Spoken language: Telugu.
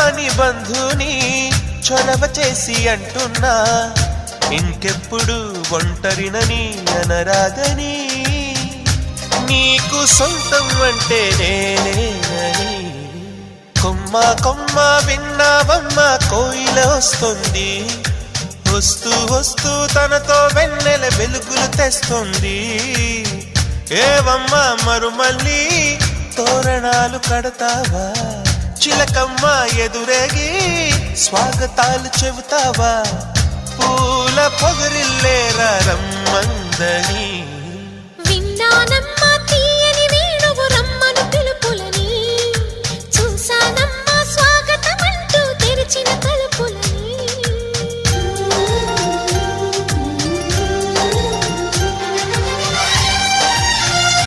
కాని బంధుని చొరవ చేసి అంటున్నా, ఇంకెప్పుడు ఒంటరినని అనరాదని, నీకు సొంతం అంటే నేనేనని. కొమ్మ కొమ్మ విన్నావమ్మ కోయిల వస్తుంది, వస్తూ వస్తూ తనతో వెన్నెల వెలుగులు తెస్తుంది. ఏవమ్మ మరుమల్లి తోరణాలు కడతావా, చిలకమ్మ ఎదురేగి స్వాగతాలు చెబుతావా, పూల పొగరిల్లేరా రమ్మందని. విన్నానమ్మ